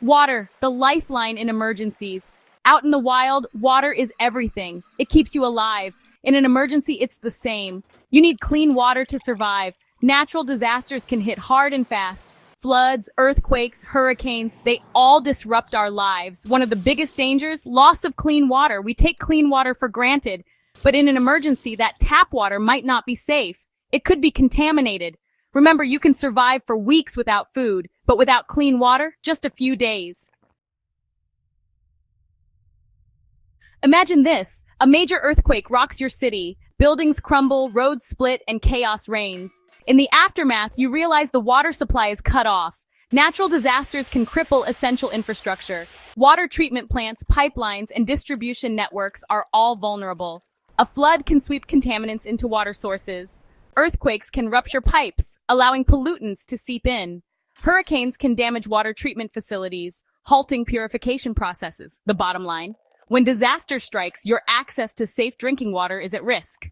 Water, the lifeline in emergencies. Out in the wild, water is everything. It keeps you alive. In an emergency, it's the same. You need clean water to survive. Natural disasters can hit hard and fast. Floods, earthquakes, hurricanes, they all disrupt our lives. One of the biggest dangers, loss of clean water. We take clean water for granted. But in an emergency, that tap water might not be safe. It could be contaminated. Remember, you can survive for weeks without food, but without clean water, just a few days. Imagine this. A major earthquake rocks your city. Buildings crumble, roads split, and chaos reigns. In the aftermath, you realize the water supply is cut off. Natural disasters can cripple essential infrastructure. Water treatment plants, pipelines, and distribution networks are all vulnerable. A flood can sweep contaminants into water sources. Earthquakes can rupture pipes, allowing pollutants to seep in. Hurricanes can damage water treatment facilities, halting purification processes. The bottom line, when disaster strikes, your access to safe drinking water is at risk.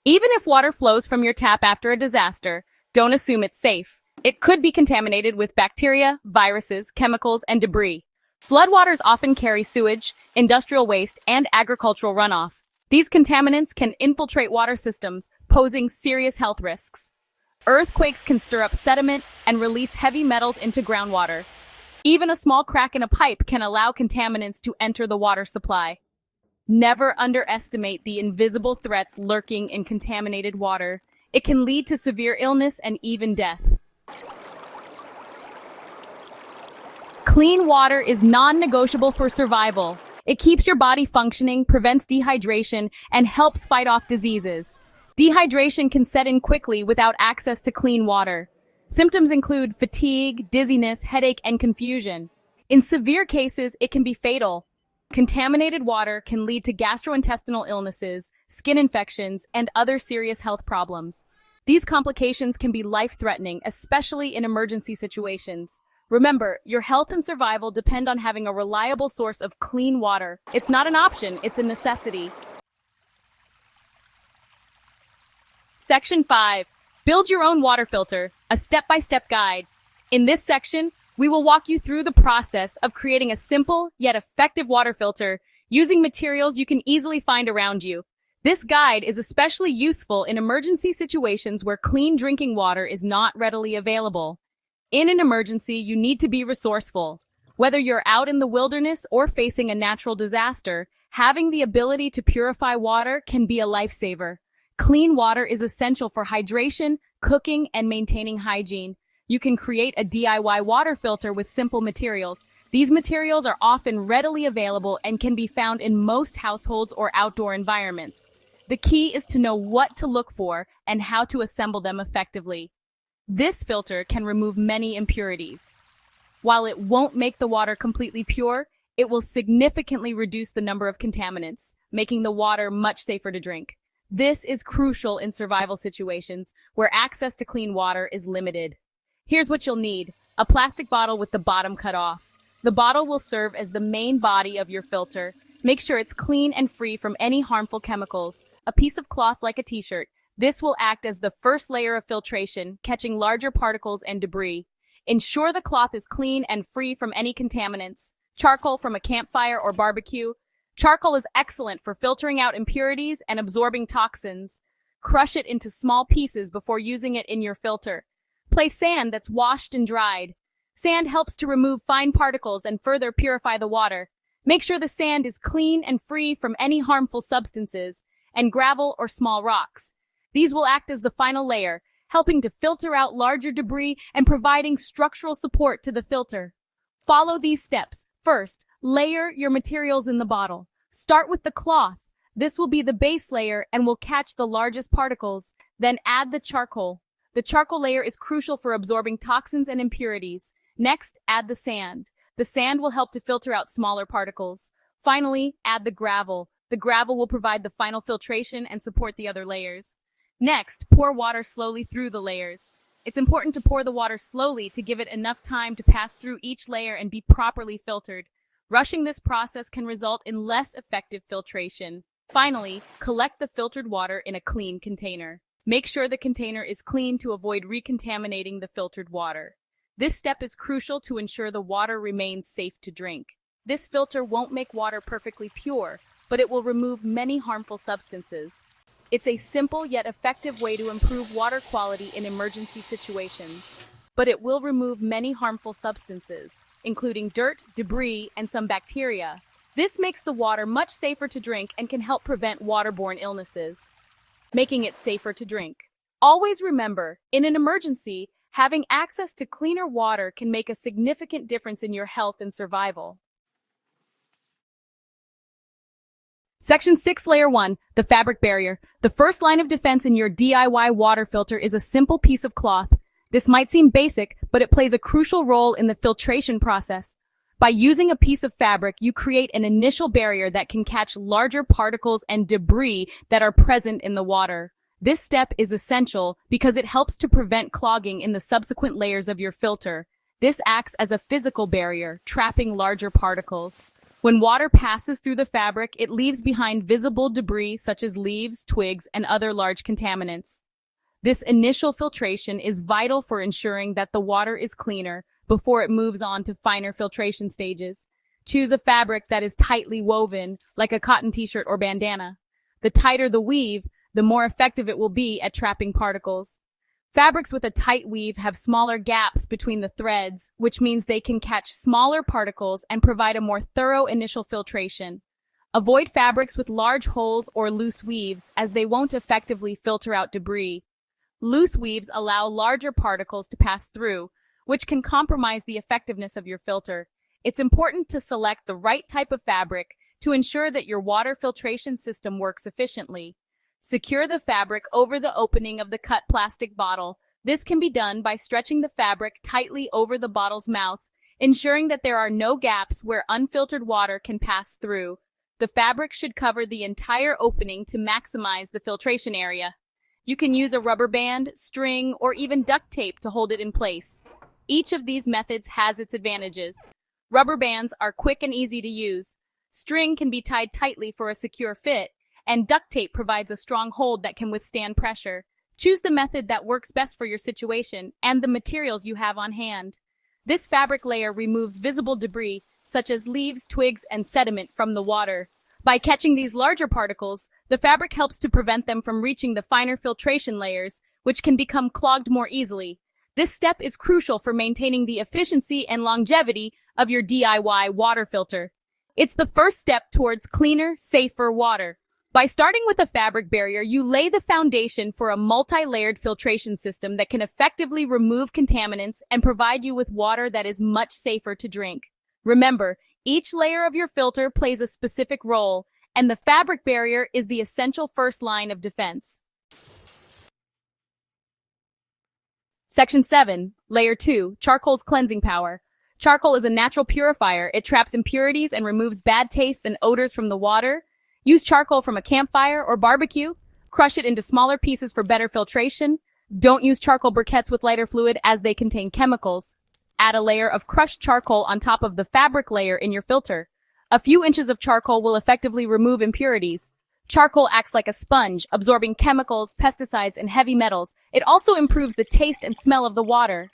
Even if water flows from your tap after a disaster, don't assume it's safe. It could be contaminated with bacteria, viruses, chemicals, and debris. Floodwaters often carry sewage, industrial waste, and agricultural runoff. These contaminants can infiltrate water systems, posing serious health risks. Earthquakes can stir up sediment and release heavy metals into groundwater. Even a small crack in a pipe can allow contaminants to enter the water supply. Never underestimate the invisible threats lurking in contaminated water. It can lead to severe illness and even death. Clean water is non-negotiable for survival. It keeps your body functioning, prevents dehydration, and helps fight off diseases. Dehydration can set in quickly without access to clean water. Symptoms include fatigue, dizziness, headache, and confusion. In severe cases, it can be fatal. Contaminated water can lead to gastrointestinal illnesses, skin infections, and other serious health problems. These complications can be life-threatening, especially in emergency situations. Remember, your health and survival depend on having a reliable source of clean water. It's not an option, it's a necessity. Section 5. Build your own water filter, a step-by-step guide. In this section, we will walk you through the process of creating a simple yet effective water filter using materials you can easily find around you. This guide is especially useful in emergency situations where clean drinking water is not readily available. In an emergency, you need to be resourceful. Whether you're out in the wilderness or facing a natural disaster, having the ability to purify water can be a lifesaver. Clean water is essential for hydration, cooking, and maintaining hygiene. You can create a DIY water filter with simple materials. These materials are often readily available and can be found in most households or outdoor environments. The key is to know what to look for and how to assemble them effectively. This filter can remove many impurities. While it won't make the water completely pure, it will significantly reduce the number of contaminants, making the water much safer to drink. This is crucial in survival situations where access to clean water is limited. Here's what you'll need: a plastic bottle with the bottom cut off. The bottle will serve as the main body of your filter. Make sure it's clean and free from any harmful chemicals. A piece of cloth like a t-shirt. This will act as the first layer of filtration, catching larger particles and debris. Ensure the cloth is clean and free from any contaminants. Charcoal from a campfire or barbecue. Charcoal is excellent for filtering out impurities and absorbing toxins. Crush it into small pieces before using it in your filter. Place sand that's washed and dried. Sand helps to remove fine particles and further purify the water. Make sure the sand is clean and free from any harmful substances, and gravel or small rocks. These will act as the final layer, helping to filter out larger debris and providing structural support to the filter. Follow these steps. First, layer your materials in the bottle. Start with the cloth. This will be the base layer and will catch the largest particles. Then add the charcoal. The charcoal layer is crucial for absorbing toxins and impurities. Next, add the sand. The sand will help to filter out smaller particles. Finally, add the gravel. The gravel will provide the final filtration and support the other layers. Next, pour water slowly through the layers. It's important to pour the water slowly to give it enough time to pass through each layer and be properly filtered. Rushing this process can result in less effective filtration. Finally, collect the filtered water in a clean container. Make sure the container is clean to avoid recontaminating the filtered water. This step is crucial to ensure the water remains safe to drink. This filter won't make water perfectly pure, but it will remove many harmful substances. It's a simple yet effective way to improve water quality in emergency situations. But it will remove many harmful substances, including dirt, debris, and some bacteria. This makes the water much safer to drink and can help prevent waterborne illnesses, making it safer to drink. Always remember, in an emergency, having access to cleaner water can make a significant difference in your health and survival. Section 6, Layer 1, the fabric barrier. The first line of defense in your DIY water filter is a simple piece of cloth. This might seem basic, but it plays a crucial role in the filtration process. By using a piece of fabric, you create an initial barrier that can catch larger particles and debris that are present in the water. This step is essential because it helps to prevent clogging in the subsequent layers of your filter. This acts as a physical barrier, trapping larger particles. When water passes through the fabric, it leaves behind visible debris such as leaves, twigs, and other large contaminants. This initial filtration is vital for ensuring that the water is cleaner before it moves on to finer filtration stages. Choose a fabric that is tightly woven, like a cotton t-shirt or bandana. The tighter the weave, the more effective it will be at trapping particles. Fabrics with a tight weave have smaller gaps between the threads, which means they can catch smaller particles and provide a more thorough initial filtration. Avoid fabrics with large holes or loose weaves, as they won't effectively filter out debris. Loose weaves allow larger particles to pass through, which can compromise the effectiveness of your filter. It's important to select the right type of fabric to ensure that your water filtration system works efficiently. Secure the fabric over the opening of the cut plastic bottle. This can be done by stretching the fabric tightly over the bottle's mouth, ensuring that there are no gaps where unfiltered water can pass through. The fabric should cover the entire opening to maximize the filtration area. You can use a rubber band, string, or even duct tape to hold it in place. Each of these methods has its advantages. Rubber bands are quick and easy to use. String can be tied tightly for a secure fit, and duct tape provides a strong hold that can withstand pressure. Choose the method that works best for your situation and the materials you have on hand. This fabric layer removes visible debris, such as leaves, twigs, and sediment from the water. By catching these larger particles, the fabric helps to prevent them from reaching the finer filtration layers, which can become clogged more easily. This step is crucial for maintaining the efficiency and longevity of your DIY water filter. It's the first step towards cleaner, safer water. By starting with a fabric barrier, you lay the foundation for a multi-layered filtration system that can effectively remove contaminants and provide you with water that is much safer to drink. Remember, each layer of your filter plays a specific role, and the fabric barrier is the essential first line of defense. Section 7, Layer 2, Charcoal's Cleansing Power. Charcoal is a natural purifier. It traps impurities and removes bad tastes and odors from the water. Use charcoal from a campfire or barbecue. Crush it into smaller pieces for better filtration. Don't use charcoal briquettes with lighter fluid as they contain chemicals. Add a layer of crushed charcoal on top of the fabric layer in your filter. A few inches of charcoal will effectively remove impurities. Charcoal acts like a sponge, absorbing chemicals, pesticides, and heavy metals. It also improves the taste and smell of the water.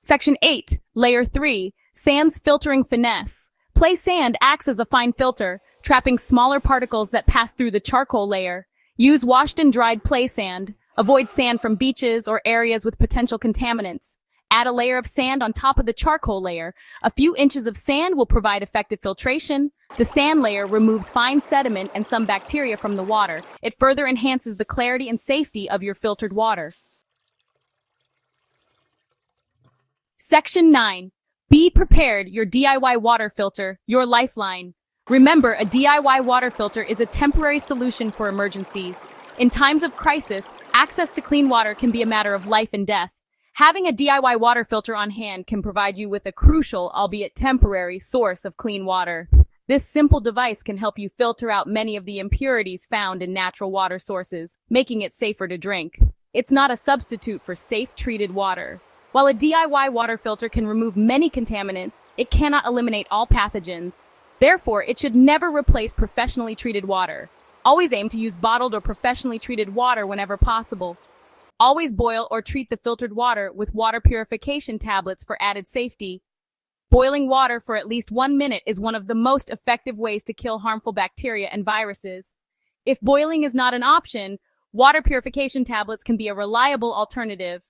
Section 8, Layer 3, Sand's Filtering Finesse. Play sand acts as a fine filter, trapping smaller particles that pass through the charcoal layer. Use washed and dried play sand. Avoid sand from beaches or areas with potential contaminants. Add a layer of sand on top of the charcoal layer. A few inches of sand will provide effective filtration. The sand layer removes fine sediment and some bacteria from the water. It further enhances the clarity and safety of your filtered water. Section 9. Be prepared, your DIY water filter, your lifeline. Remember, a DIY water filter is a temporary solution for emergencies. In times of crisis, access to clean water can be a matter of life and death. Having a DIY water filter on hand can provide you with a crucial, albeit temporary, source of clean water. This simple device can help you filter out many of the impurities found in natural water sources, making it safer to drink. It's not a substitute for safe, treated water. While a DIY water filter can remove many contaminants, it cannot eliminate all pathogens. Therefore, it should never replace professionally treated water. Always aim to use bottled or professionally treated water whenever possible. Always boil or treat the filtered water with water purification tablets for added safety. Boiling water for at least 1 minute is one of the most effective ways to kill harmful bacteria and viruses. If boiling is not an option, water purification tablets can be a reliable alternative.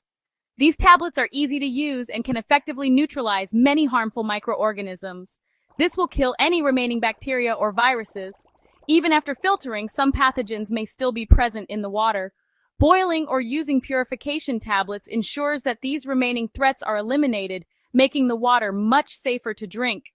These tablets are easy to use and can effectively neutralize many harmful microorganisms. This will kill any remaining bacteria or viruses. Even after filtering, some pathogens may still be present in the water. Boiling or using purification tablets ensures that these remaining threats are eliminated, making the water much safer to drink.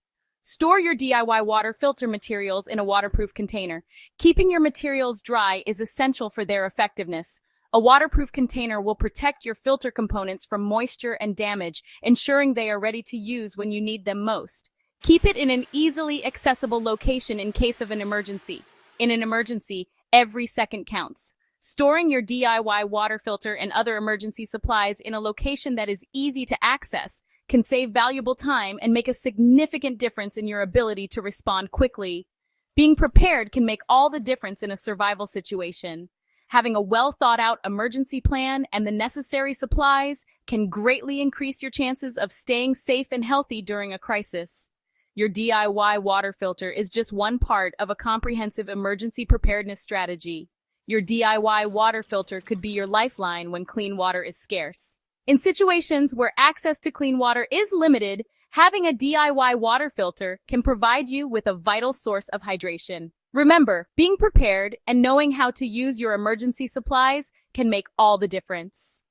Store your DIY water filter materials in a waterproof container. Keeping your materials dry is essential for their effectiveness. A waterproof container will protect your filter components from moisture and damage, ensuring they are ready to use when you need them most. Keep it in an easily accessible location in case of an emergency. In an emergency, every second counts. Storing your DIY water filter and other emergency supplies in a location that is easy to access can save valuable time and make a significant difference in your ability to respond quickly. Being prepared can make all the difference in a survival situation. Having a well-thought-out emergency plan and the necessary supplies can greatly increase your chances of staying safe and healthy during a crisis. Your DIY water filter is just one part of a comprehensive emergency preparedness strategy. Your DIY water filter could be your lifeline when clean water is scarce. In situations where access to clean water is limited, having a DIY water filter can provide you with a vital source of hydration. Remember, being prepared and knowing how to use your emergency supplies can make all the difference.